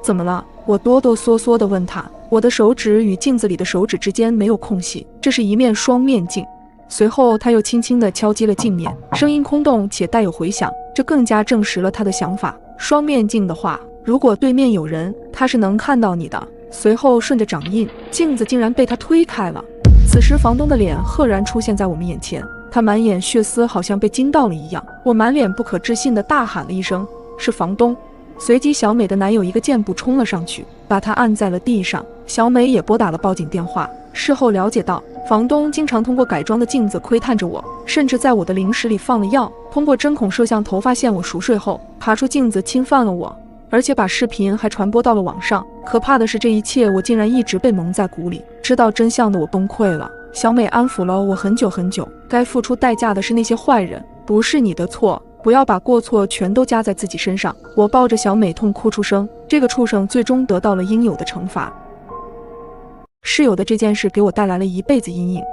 怎么了？我哆哆嗦嗦地问他。我的手指与镜子里的手指之间没有空隙，这是一面双面镜。随后他又轻轻地敲击了镜面，声音空洞且带有回响，这更加证实了他的想法。双面镜的话，如果对面有人，他是能看到你的。随后顺着掌印，镜子竟然被他推开了。此时房东的脸赫然出现在我们眼前，他满眼血丝，好像被惊到了一样。我满脸不可置信地大喊了一声，是房东。随即小美的男友一个箭步冲了上去，把她按在了地上。小美也拨打了报警电话。事后了解到，房东经常通过改装的镜子窥探着我，甚至在我的零食里放了药，通过针孔摄像头发现我熟睡后爬出镜子侵犯了我，而且把视频还传播到了网上。可怕的是，这一切我竟然一直被蒙在鼓里。知道真相的我崩溃了。小美安抚了我很久很久，该付出代价的是那些坏人，不是你的错，不要把过错全都加在自己身上。我抱着小美痛哭出声，这个畜生最终得到了应有的惩罚。室友的这件事给我带来了一辈子阴影。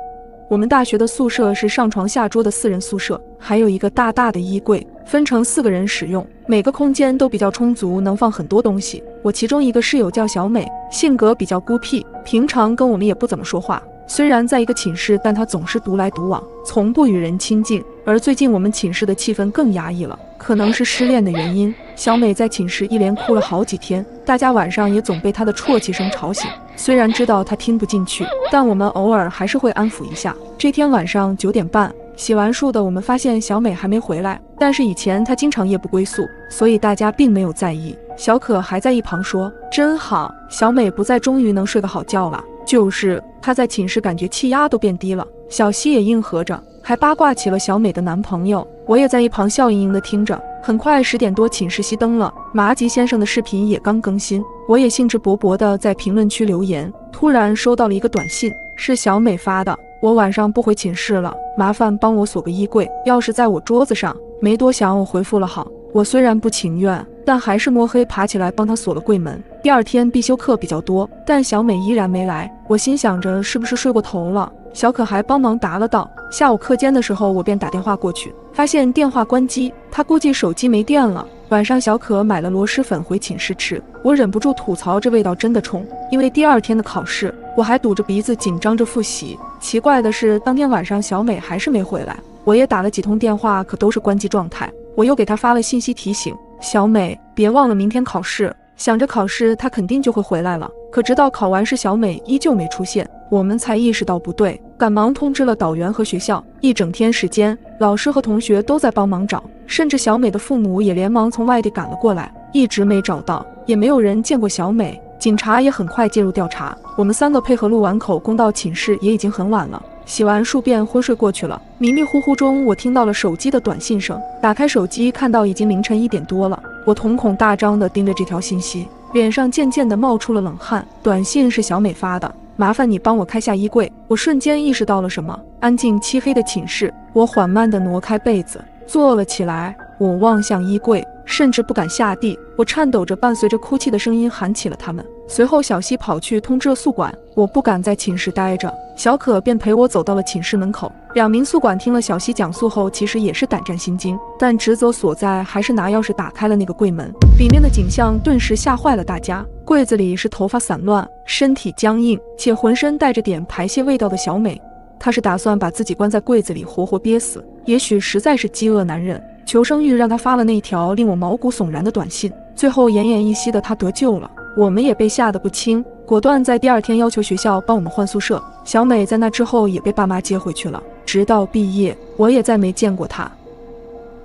我们大学的宿舍是上床下桌的4人宿舍，还有一个大大的衣柜，分成4个人使用，每个空间都比较充足，能放很多东西。我其中一个室友叫小美，性格比较孤僻，平常跟我们也不怎么说话。虽然在一个寝室，但她总是独来独往，从不与人亲近。而最近我们寝室的气氛更压抑了，可能是失恋的原因，小美在寝室一连哭了好几天，大家晚上也总被她的啜泣声吵醒。虽然知道她听不进去，但我们偶尔还是会安抚一下。这天晚上9点半，洗完漱的我们发现小美还没回来，但是以前她经常夜不归宿，所以大家并没有在意。小可还在一旁说，真好，小美不在，终于能睡个好觉了。就是她在寝室感觉气压都变低了。小西也应和着，还八卦起了小美的男朋友。我也在一旁笑盈盈地听着。很快10点多，寝室熄灯了，麻吉先生的视频也刚更新，我也兴致勃勃地在评论区留言。突然收到了一个短信，是小美发的，我晚上不回寝室了，麻烦帮我锁个衣柜，钥匙在我桌子上。没多想，我回复了好。我虽然不情愿，但还是摸黑爬起来帮她锁了柜门。第二天必修课比较多，但小美依然没来，我心想着是不是睡过头了。小可还帮忙答了道。下午课间的时候，我便打电话过去，发现电话关机，她估计手机没电了。晚上小可买了螺蛳粉回寝室吃，我忍不住吐槽这味道真的冲。因为第二天的考试，我还堵着鼻子紧张着复习。奇怪的是，当天晚上小美还是没回来，我也打了几通电话，可都是关机状态。我又给她发了信息提醒，小美别忘了明天考试。想着考试她肯定就会回来了，可直到考完试小美依旧没出现，我们才意识到不对，赶忙通知了导员和学校。一整天时间，老师和同学都在帮忙找，甚至小美的父母也连忙从外地赶了过来，一直没找到，也没有人见过小美。警察也很快介入调查，我们3个配合录完口供到寝室也已经很晚了，洗完漱便昏睡过去了。迷迷糊糊中，我听到了手机的短信声，打开手机看到已经凌晨1点多了，我瞳孔大张地盯着这条信息，脸上渐渐地冒出了冷汗。短信是小美发的，麻烦你帮我开下衣柜。我瞬间意识到了什么，安静漆黑的寝室，我缓慢地挪开被子，坐了起来。我望向衣柜，甚至不敢下地，我颤抖着伴随着哭泣的声音喊起了他们。随后小西跑去通知了宿管，我不敢在寝室待着，小可便陪我走到了寝室门口。2名宿管听了小西讲述后，其实也是胆战心惊，但职责所在，还是拿钥匙打开了那个柜门。里面的景象顿时吓坏了大家，柜子里是头发散乱、身体僵硬且浑身带着点排泄味道的小美。她是打算把自己关在柜子里活活憋死，也许实在是饥饿难忍，求生欲让她发了那条令我毛骨悚然的短信。最后奄奄一息的她得救了，我们也被吓得不轻，果断在第2天要求学校帮我们换宿舍。小美在那之后也被爸妈接回去了，直到毕业我也再没见过她。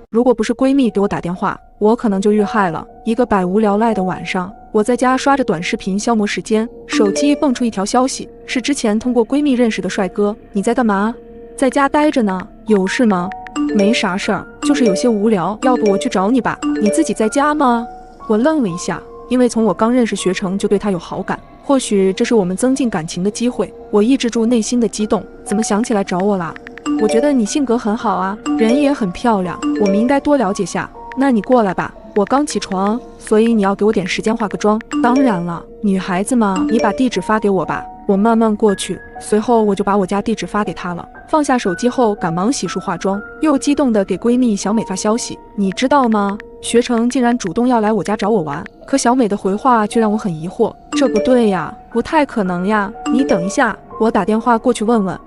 如果不是闺蜜给我打电话，我可能就遇害了。一个百无聊赖的晚上，我在家刷着短视频消磨时间，手机蹦出一条消息，是之前通过闺蜜认识的帅哥。你在干嘛？在家待着呢。有事吗？没啥事儿，就是有些无聊，要不我去找你吧。你自己在家吗？我愣了一下，因为从我刚认识学成就对他有好感，或许这是我们增进感情的机会。我抑制住内心的激动，怎么想起来找我啦？我觉得你性格很好啊，人也很漂亮，我们应该多了解下。那你过来吧，我刚起床，所以你要给我点时间化个妆。当然了，女孩子嘛，你把地址发给我吧，我慢慢过去。随后我就把我家地址发给她了。放下手机后，赶忙洗漱化妆，又激动地给闺蜜小美发消息。你知道吗？学成竟然主动要来我家找我玩，可小美的回话却让我很疑惑。这不对呀，不太可能呀，你等一下，我打电话过去问问。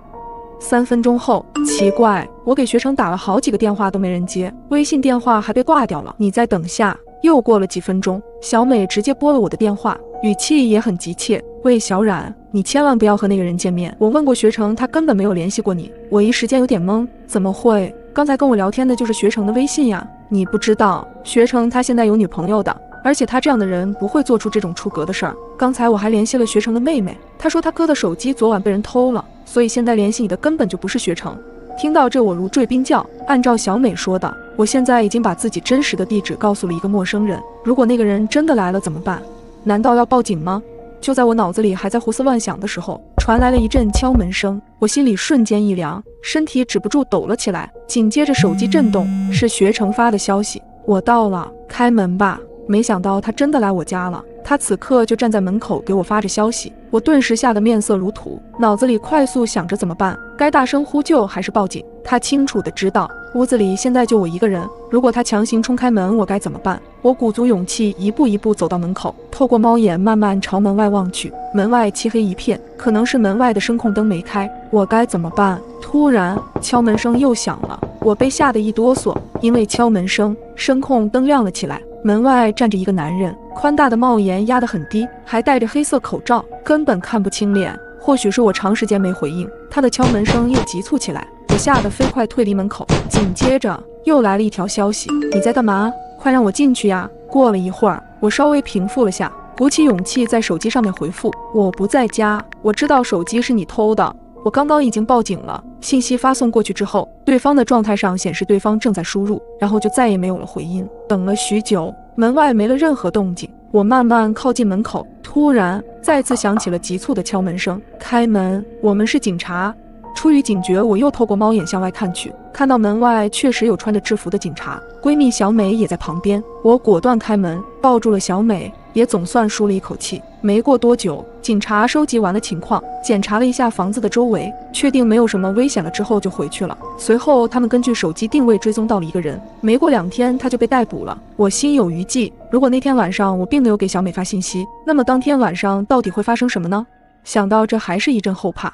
3分钟后，奇怪，我给学成打了好几个电话都没人接，微信电话还被挂掉了。你再等下。又过了几分钟，小美直接拨了我的电话，语气也很急切。喂，小冉，你千万不要和那个人见面，我问过学成，他根本没有联系过你。我一时间有点懵，怎么会？刚才跟我聊天的就是学成的微信呀。你不知道，学成他现在有女朋友的，而且他这样的人不会做出这种出格的事儿。刚才我还联系了学成的妹妹，她说她哥的手机昨晚被人偷了，所以现在联系你的根本就不是学成。听到这，我如坠冰窖。按照小美说的，我现在已经把自己真实的地址告诉了一个陌生人，如果那个人真的来了怎么办？难道要报警吗？就在我脑子里还在胡思乱想的时候，传来了一阵敲门声，我心里瞬间一凉，身体止不住抖了起来。紧接着手机震动，是学成发的消息，我到了，开门吧。没想到他真的来我家了，他此刻就站在门口给我发着消息，我顿时吓得面色如土，脑子里快速想着怎么办，该大声呼救还是报警。他清楚的知道屋子里现在就我一个人，如果他强行冲开门，我该怎么办？我鼓足勇气一步一步走到门口，透过猫眼慢慢朝门外望去，门外漆黑一片，可能是门外的声控灯没开，我该怎么办？突然敲门声又响了，我被吓得一哆嗦，因为敲门声声控灯亮了起来，门外站着一个男人，宽大的帽檐压得很低，还戴着黑色口罩，根本看不清脸。或许是我长时间没回应，他的敲门声又急促起来，我吓得飞快退离门口。紧接着又来了一条消息，你在干嘛？快让我进去呀！过了一会儿，我稍微平复了下，鼓起勇气在手机上面回复，我不在家，我知道手机是你偷的，我刚刚已经报警了。信息发送过去之后，对方的状态上显示对方正在输入，然后就再也没有了回音。等了许久，门外没了任何动静，我慢慢靠近门口，突然再次响起了急促的敲门声。开门，我们是警察。出于警觉，我又透过猫眼向外看去，看到门外确实有穿着制服的警察，闺蜜小美也在旁边。我果断开门，抱住了小美，也总算舒了一口气。没过多久，警察收集完了情况，检查了一下房子的周围，确定没有什么危险了之后就回去了。随后他们根据手机定位追踪到了一个人，没过2天他就被逮捕了。我心有余悸，如果那天晚上我并没有给小美发信息，那么当天晚上到底会发生什么呢？想到这还是一阵后怕。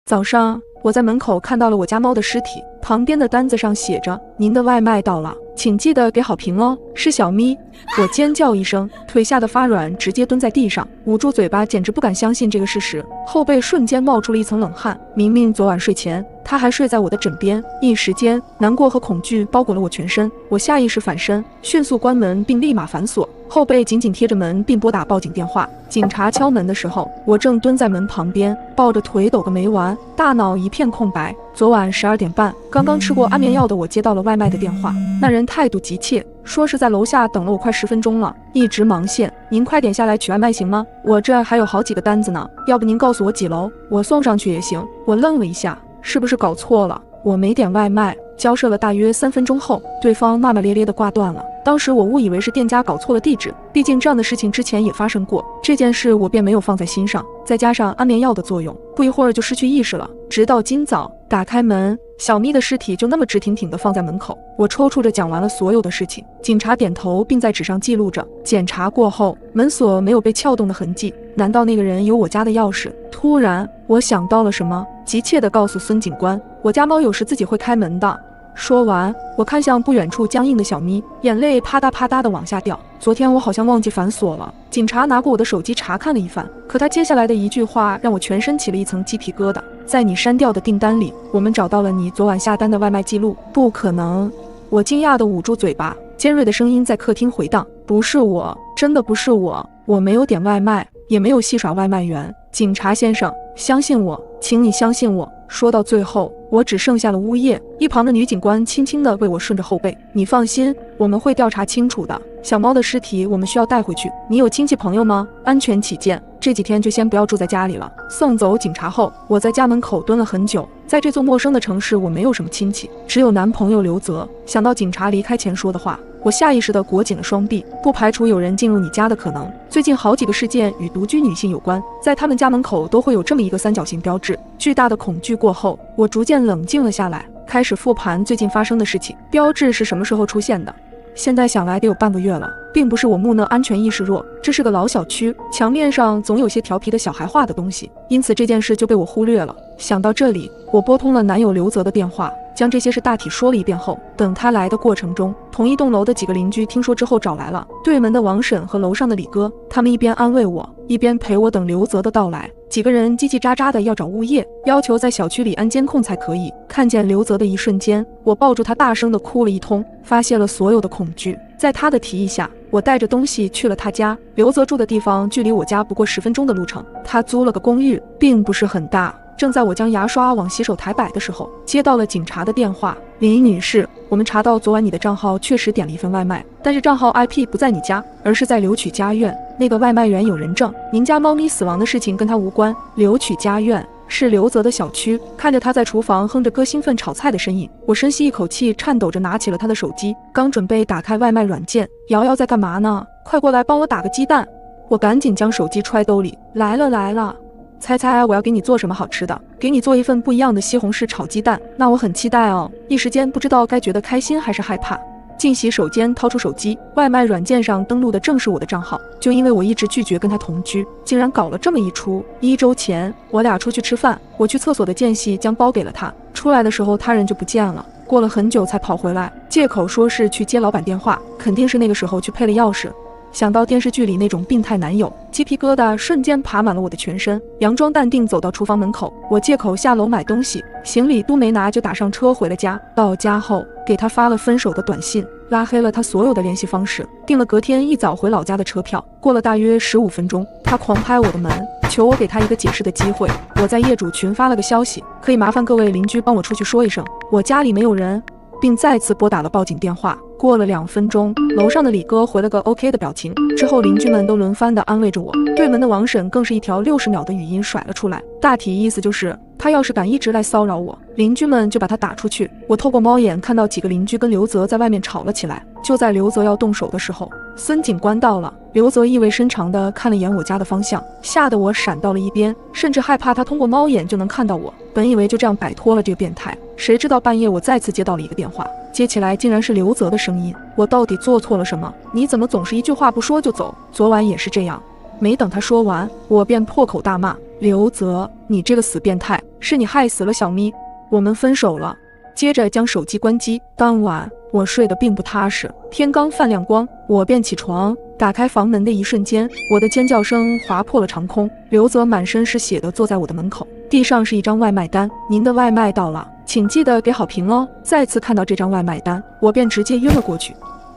早上，我在门口看到了我家猫的尸体，旁边的单子上写着：“您的外卖到了，请记得给好评哦。”是小咪。我尖叫一声，腿吓得发软，直接蹲在地上，捂住嘴巴，简直不敢相信这个事实，后背瞬间冒出了一层冷汗。明明昨晚睡前他还睡在我的枕边，一时间难过和恐惧包裹了我全身。我下意识反身，迅速关门并立马反锁，后背紧紧贴着门，并拨打报警电话。警察敲门的时候，我正蹲在门旁边，抱着腿抖个没完，大脑一片空白。昨晚12点半，刚刚吃过安眠药的我接到了外卖的电话，那人态度急切，说是在楼下等了我快10分钟了，一直忙线，您快点下来取外卖行吗？我这还有好几个单子呢，要不您告诉我几楼，我送上去也行。我愣了一下，是不是搞错了？我没点外卖。交涉了大约3分钟后，对方骂骂咧咧地挂断了。当时我误以为是店家搞错了地址，毕竟这样的事情之前也发生过，这件事我便没有放在心上。再加上安眠药的作用，不一会儿就失去意识了。直到今早打开门，小咪的尸体就那么直挺挺地放在门口。我抽搐着讲完了所有的事情，警察点头并在纸上记录着。检查过后，门锁没有被撬动的痕迹，难道那个人有我家的钥匙？突然我想到了什么，急切地告诉孙警官，我家猫有时自己会开门的。说完，我看向不远处僵硬的小咪，眼泪啪嗒啪嗒地往下掉。昨天我好像忘记反锁了。警察拿过我的手机查看了一番，可他接下来的一句话让我全身起了一层鸡皮疙瘩。在你删掉的订单里，我们找到了你昨晚下单的外卖记录。不可能！我惊讶地捂住嘴巴，尖锐的声音在客厅回荡：不是我，真的不是我，我没有点外卖，也没有戏耍外卖员。警察先生，相信我，请你相信我。说到最后，我只剩下了呜咽。一旁的女警官轻轻地为我顺着后背：你放心，我们会调查清楚的。小猫的尸体我们需要带回去，你有亲戚朋友吗？安全起见，这几天就先不要住在家里了。送走警察后，我在家门口蹲了很久。在这座陌生的城市，我没有什么亲戚，只有男朋友刘泽。想到警察离开前说的话，我下意识地裹紧了双臂，不排除有人进入你家的可能。最近好几个事件与独居女性有关，在他们家门口都会有这么一个3角形标志。巨大的恐惧过后，我逐渐冷静了下来，开始复盘最近发生的事情。标志是什么时候出现的？现在想来得有半个月了，并不是我木讷安全意识弱，这是个老小区，墙面上总有些调皮的小孩画的东西，因此这件事就被我忽略了。想到这里，我拨通了男友刘泽的电话，将这些事大体说了一遍后，等他来的过程中，同一栋楼的几个邻居听说之后找来了，对门的王婶和楼上的李哥，他们一边安慰我，一边陪我等刘泽的到来。几个人叽叽喳喳的要找物业，要求在小区里安监控才可以。看见刘泽的一瞬间，我抱住他大声的哭了一通，发泄了所有的恐惧。在他的提议下，我带着东西去了他家。刘泽住的地方距离我家不过10分钟的路程，他租了个公寓，并不是很大。正在我将牙刷往洗手台摆的时候，接到了警察的电话。李女士，我们查到昨晚你的账号确实点了一份外卖，但是账号 IP 不在你家，而是在留取家苑。那个外卖员有人证，您家猫咪死亡的事情跟他无关。留取家苑是刘泽的小区。看着他在厨房哼着歌兴奋炒菜的身影，我深吸一口气，颤抖着拿起了他的手机，刚准备打开外卖软件。瑶瑶在干嘛呢？快过来帮我打个鸡蛋。我赶紧将手机揣兜里，来了。猜猜我要给你做什么好吃的？给你做一份不一样的西红柿炒鸡蛋，那我很期待哦。一时间不知道该觉得开心还是害怕。进洗手间掏出手机，外卖软件上登录的正是我的账号。就因为我一直拒绝跟他同居，竟然搞了这么一出。1周前我俩出去吃饭，我去厕所的间隙将包给了他，出来的时候他人就不见了，过了很久才跑回来，借口说是去接老板电话，肯定是那个时候去配了钥匙。想到电视剧里那种病态男友，鸡皮疙瘩瞬间爬满了我的全身。佯装淡定走到厨房门口，我借口下楼买东西，行李都没拿就打上车回了家。到家后给他发了分手的短信，拉黑了他所有的联系方式，订了隔天一早回老家的车票。过了大约15分钟，他狂拍我的门，求我给他一个解释的机会。我在业主群发了个消息，可以麻烦各位邻居帮我出去说一声，我家里没有人，并再次拨打了报警电话。过了2分钟，楼上的李哥回了个 OK 的表情，之后邻居们都轮番的安慰着我，对门的王婶更是一条60秒的语音甩了出来，大体意思就是他要是敢一直来骚扰我，邻居们就把他打出去。我透过猫眼看到几个邻居跟刘泽在外面吵了起来。就在刘泽要动手的时候，孙警官到了。刘泽意味深长地看了眼我家的方向，吓得我闪到了一边，甚至害怕他通过猫眼就能看到我。本以为就这样摆脱了这个变态，谁知道半夜我再次接到了一个电话，接起来竟然是刘泽的声音。我到底做错了什么？你怎么总是一句话不说就走？昨晚也是这样。没等他说完，我便破口大骂：刘泽，你这个死变态，是你害死了小咪，我们分手了。接着将手机关机。当晚我睡得并不踏实，天刚泛亮光，我便起床。打开房门的一瞬间，我的尖叫声划破了长空。刘泽满身是血的坐在我的门口，地上是一张外卖单：您的外卖到了，请记得给好评哦。再次看到这张外卖单，我便直接晕了过去。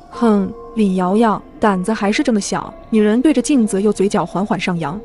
哼，李瑶瑶胆子还是这么小。女人对着镜子又嘴角缓缓上扬，